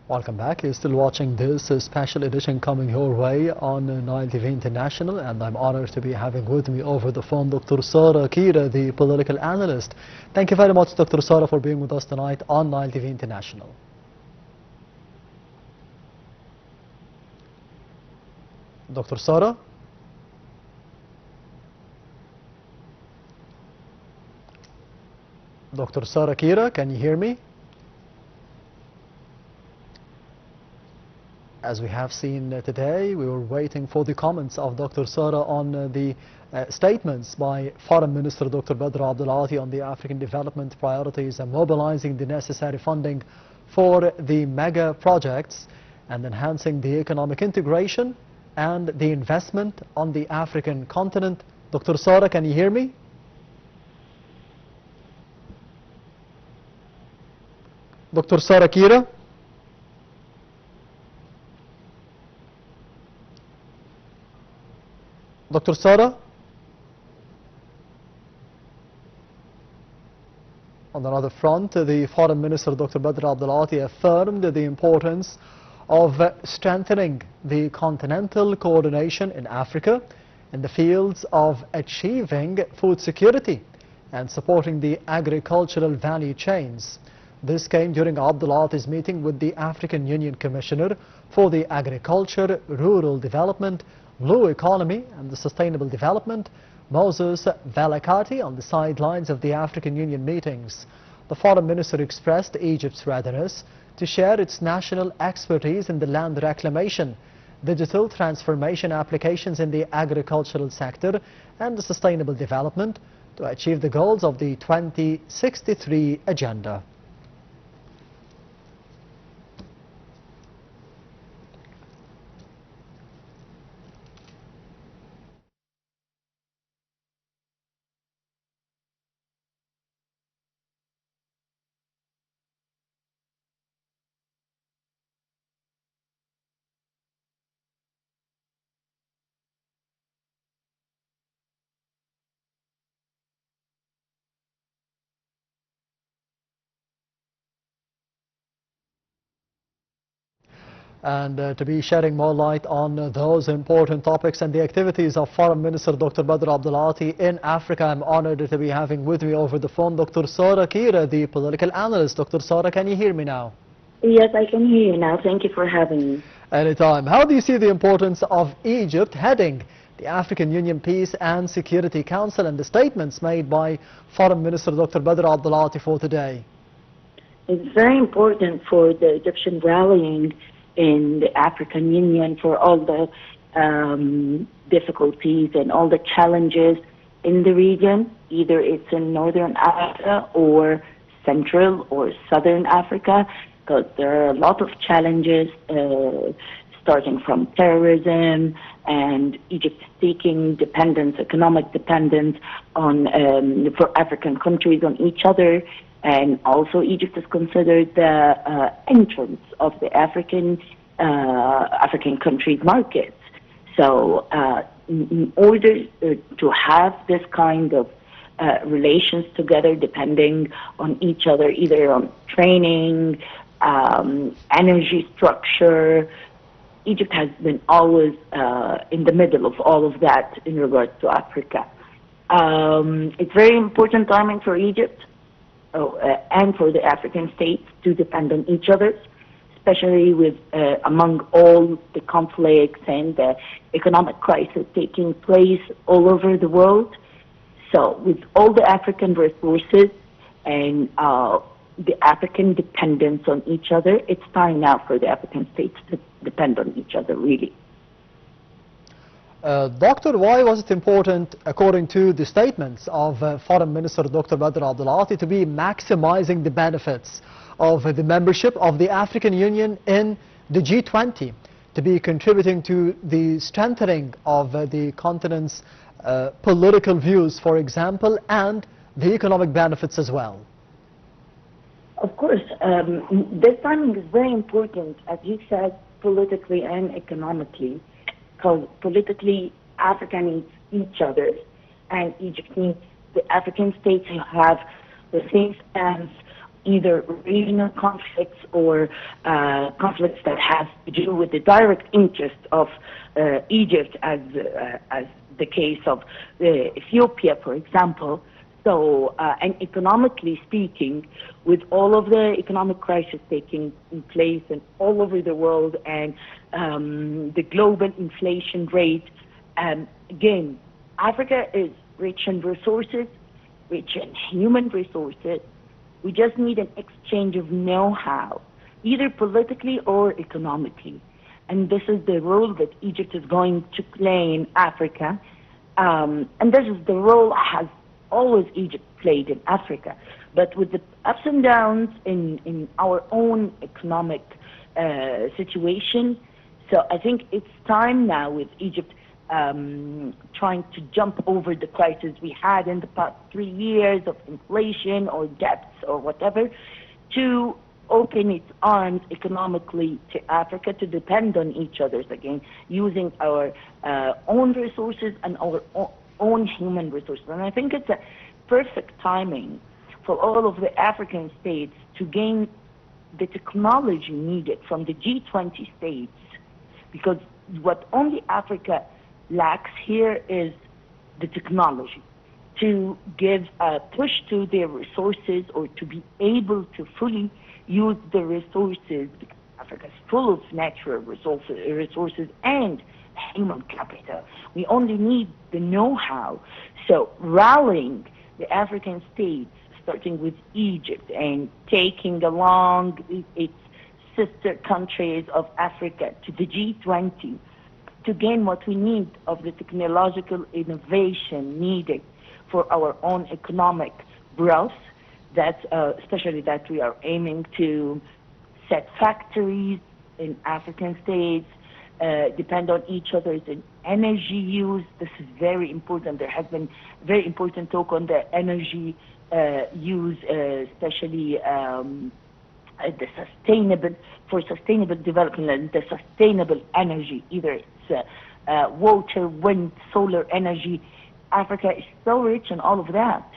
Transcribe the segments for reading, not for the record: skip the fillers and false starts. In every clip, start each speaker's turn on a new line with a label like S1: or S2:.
S1: Welcome back. You're still watching this special edition coming your way on Nile TV International, and I'm honored to be having with me over the phone Dr. Sara, the political analyst. Thank you very much, Dr. Sara, for being with us tonight on Nile TV International. Dr. Sara? Dr. Sara, can you hear me? As we have seen today, we were waiting for the comments of Dr. Sara on the statements by Foreign Minister Dr. Badr Abdulati on the African development priorities and mobilizing the necessary funding for the mega projects and enhancing the economic integration and the investment on the African continent. Dr. Sara, can you hear me? Dr. Sara Kira? Dr. Sara? On another front, the Foreign Minister Dr. Badr Abdulati affirmed the importance of strengthening the continental coordination in Africa in the fields of achieving food security and supporting the agricultural value chains. This came during Abdulati's meeting with the African Union Commissioner for the Agriculture, Rural Development, Blue Economy and the Sustainable Development, Moses Valakati, on the sidelines of the African Union meetings. The Foreign Minister expressed Egypt's readiness to share its national expertise in the land reclamation, digital transformation applications in the agricultural sector and the sustainable development to achieve the goals of the 2063 agenda. And to be shedding more light on those important topics and the activities of Foreign Minister Dr. Badr Abdulati in Africa, I'm honored to be having with me over the phone Dr. Sara, the political analyst. Dr. Sara, can you hear me now?
S2: Yes, I can hear you now. Thank you for having me.
S1: Anytime. How do you see the importance of Egypt heading the African Union Peace and Security Council and the statements made by Foreign Minister Dr. Badr Abdulati for today?
S2: It's very important for the Egyptian rallying in the African Union for all the difficulties and all the challenges in the region, either it's in Northern Africa or Central or Southern Africa, because there are a lot of challenges starting from terrorism and Egypt seeking dependence, economic dependence on for African countries on each other. And also Egypt is considered the entrance of the African countries' markets. So in order to have this kind of relations together, depending on each other, either on training, energy structure, Egypt has been always in the middle of all of that in regards to Africa. It's very important timing for Egypt and for the African states to depend on each other, especially with among all the conflicts and the economic crisis taking place all over the world. So with all the African resources and the African dependence on each other, it's time now for the African states to depend on each other, really.
S1: Doctor, why was it important, according to the statements of Foreign Minister Dr. Badr Abdulati, to be maximizing the benefits of the membership of the African Union in the G20, to be contributing to the strengthening of the continent's political views, for example, and the economic benefits as well?
S2: Of course, this timing is very important, as you said, politically and economically. Because politically, Africa needs each other, and Egypt needs the African states who have the same stance either regional conflicts or conflicts that have to do with the direct interest of Egypt, as the case of Ethiopia, for example. So, and economically speaking, with all of the economic crisis taking place and all over the world, and the global inflation rate, again, Africa is rich in resources, rich in human resources. We just need an exchange of know-how, either politically or economically. And this is the role that Egypt is going to play in Africa. And this is the role has always Egypt played in Africa. But with the ups and downs in our own economic situation, so I think it's time now with Egypt trying to jump over the crisis we had in the past 3 years of inflation or debts or whatever, to open its arms economically to Africa, to depend on each other again, using our own resources and our own human resources. And I think it's a perfect timing for all of the African states to gain the technology needed from the G20 states, because what only Africa lacks here is the technology to give a push to their resources, or to be able to fully use the resources. Africa is full of natural resources and human capital. We only need the know-how. So rallying the African states, starting with Egypt and taking along its sister countries of Africa to the G20, to gain what we need of the technological innovation needed for our own economic growth, that especially that we are aiming to set factories in African states, depend on each other's in energy use. This is very important. There has been very important talk on the energy use, especially the sustainable development and the sustainable energy, either it's water, wind, solar energy. Africa is so rich in all of that.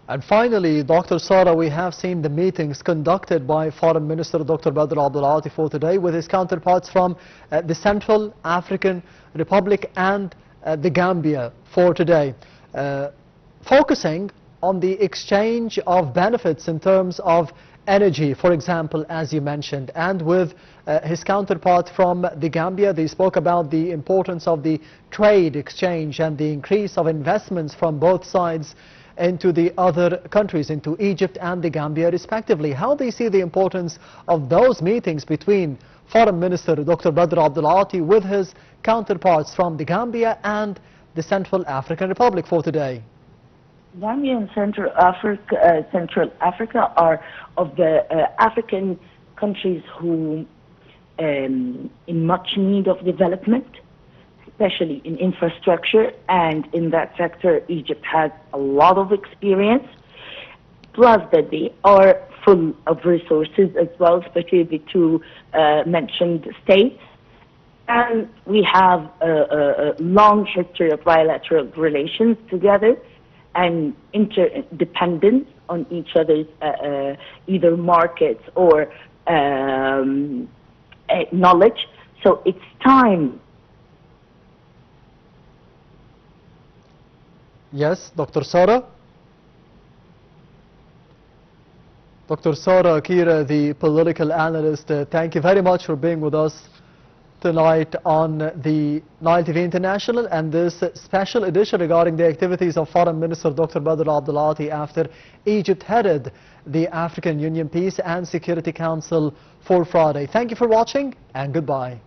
S1: And finally, Dr. Sara, we have seen the meetings conducted by Foreign Minister Dr. Badr Abdul Ati for today with his counterparts from the Central African Republic and the Gambia for today, focusing on the exchange of benefits in terms of energy, for example, as you mentioned. And with his counterpart from the Gambia, they spoke about the importance of the trade exchange and the increase of investments from both sides into the other countries, into Egypt and the Gambia respectively. How do you see the importance of those meetings between Foreign Minister Dr. Badr Abdul Ati with his counterparts from the Gambia and the Central African Republic for today?
S2: Gambia and Central Africa are of the African countries who in much need of development, especially in infrastructure, and in that sector Egypt has a lot of experience, plus that they are full of resources as well, especially the two mentioned states. And we have a long history of bilateral relations together and interdependence on each other's either markets or knowledge. So it's time.
S1: Yes, Dr. Sara? Dr. Sara Akira, the political analyst, thank you very much for being with us tonight on the Nile TV International and this special edition regarding the activities of Foreign Minister Dr. Badr Abdul Ati after Egypt headed the African Union Peace and Security Council for Friday. Thank you for watching and goodbye.